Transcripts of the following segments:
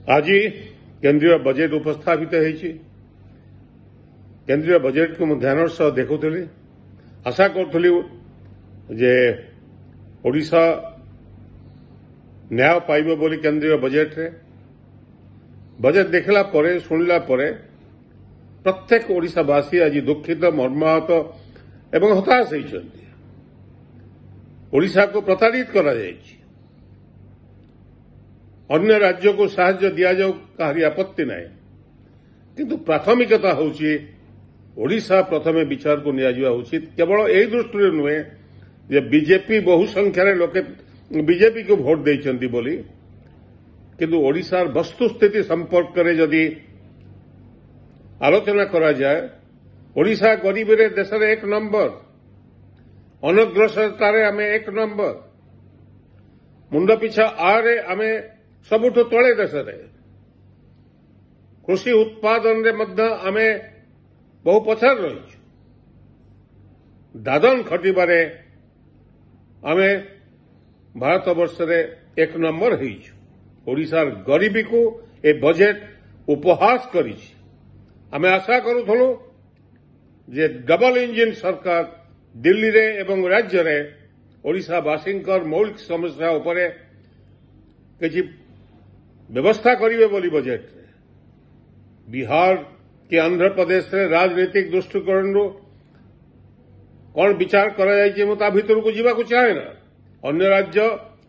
आज केंद्रीय बजेट उपस्थापित होती। केंद्रीय बजेट को ध्यान सह देखुली, आशा करुली जे ओडिशा न्याय पाइब बोली केंद्रीय बजेट रे बजेट देखला परे सुनिला परे प्रत्येक ओडिशावासी आज दुखित मर्माहत एवं हताश होती। ओडिशा को प्रताड़ित करा जायछि। अन्य राज्य को साहाय्य दिया जाऊ कहारी आपत्ति ना, किंतु प्राथमिकता होची ओडिशा प्रथमे विचार को निया जावा उचित। केवल यही दृष्टि नुहे जे बीजेपी बहु संख्यार लोके बीजेपी को भोट देइछंती बोली, किंतु ओडिशार वस्तुस्थिति संपर्क में जदि आलोचना करा जाए, ओडिशा गरीबी रे देश रे एक नंबर, अनग्रसरता रे आमे एक नंबर, मुंड पिछा आरे आमे सबुठु तले देश रे, कृषि उत्पादन रे मध्य आमे बहु पछार रही, दादन खटिबारे आमे भारत वर्ष रे एक नंबर होइछु। ओडिशार गरीबी को ए बजेट उपहास करिछि। आमे आशा करूथलु जे डबल इंजिन सरकार दिल्ली रे एवं राज्य रे ओडिशावासींकर मौलिक समस्या उपरे किछि व्यवस्था करिवे बोली बजेट रे। बिहार कि आंध्र प्रदेश रे राजनीतिक दृष्टिकोण कौन विचार करा जायछि मु ता भितर को जीवा को चाहे ना। अन्य राज्य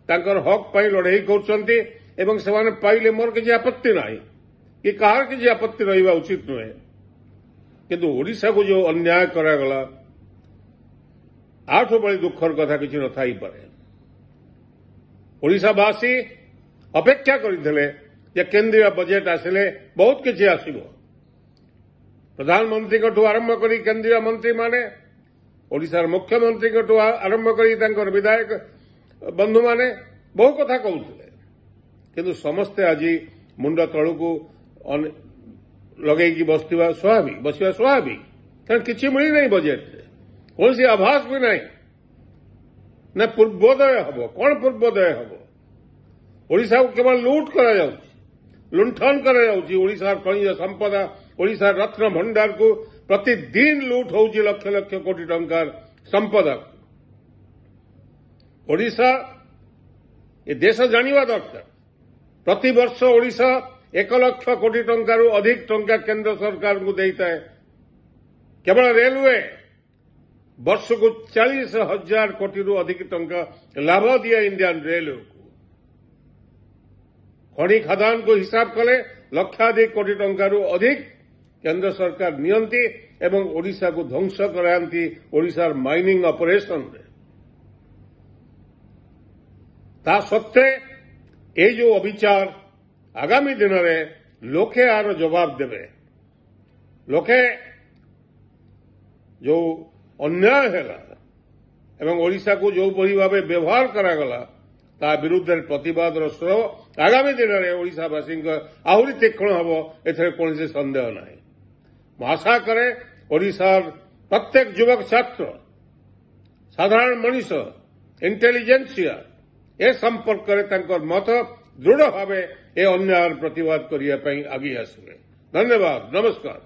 तांकर हक पाई लड़ाई करछंती एवं सेमाने पाइले मोर किछि आपत्ति नाही कि कहार किछि आपत्ति रहिबा उचित नुहे, किंतु ओडिशा को जो अन्याय करा गला आठो बड़ी दुखर कथा किछि न थाई पारे। ओडिशावासी अपेक्षा करिथिले जे केंद्रीय बजेट आसिले बहुत किछि आसिबो। प्रधानमंत्री को आरंभ करी केंद्रीय मंत्री माने, ओडिशार मुख्यमंत्री को आरंभ करी तांकर विधायक बंधु माने बहु कथा कहउथिले, किंतु समस्ते आज मुंड तळु को लगेगी बसिबा स्वाभाविक कारण किछि मिली नहीं बजेट रे, कौन सी आभास भी नहीं न पूर्वोदय हबो। कौन पूर्वोदय हबो? ओडिशा को केवल लूट करा जाउछि, लुंठन करा जाउछि। ओडिशार खनिज संपदा, ओडिशार रत्न भंडार को प्रतिदिन लूट होउछि लक्ष लक्ष कोटी टंकार संपदा। ओडिशा ए देश जानिबा दरकार, प्रति वर्ष ओडिशा 1 लाख कोटी टंकार अधिक टंका केंद्र सरकार को देता है। केवल रेलवे वर्ष को 40,000 कोटी रु अधिक टंका लाभ दिया इंडियन रेलवे को। खनि खदान को हिसाब कले लक्षाधिक कोटी टंकार अधिक केंद्र सरकार नियंती एवं ओडिशा को ध्वंस कराती ओडिशार माइनिंग ऑपरेशन रे। ता सत्वे ए जो अविचार आगामी दिन में लोके आर जवाब देवे। लोके जो अन्याय है एवं ओडिशा को जो बड़ी भाव व्यवहार करागला ता विरुद्ध प्रतिवाद स्वर आगामी दिन में ओडिशावासी आहरी तीक्ष्ण हम एथरे कौन सन्देह ना। आशा करे ओडिशार प्रत्येक युवक छात्र, साधारण मनीष, इंटेलिजेंसिया ए संपर्क करे मत दृढ़ भाव ए अन्याय प्रतिवाद करने आगे आसवे। धन्यवाद, नमस्कार।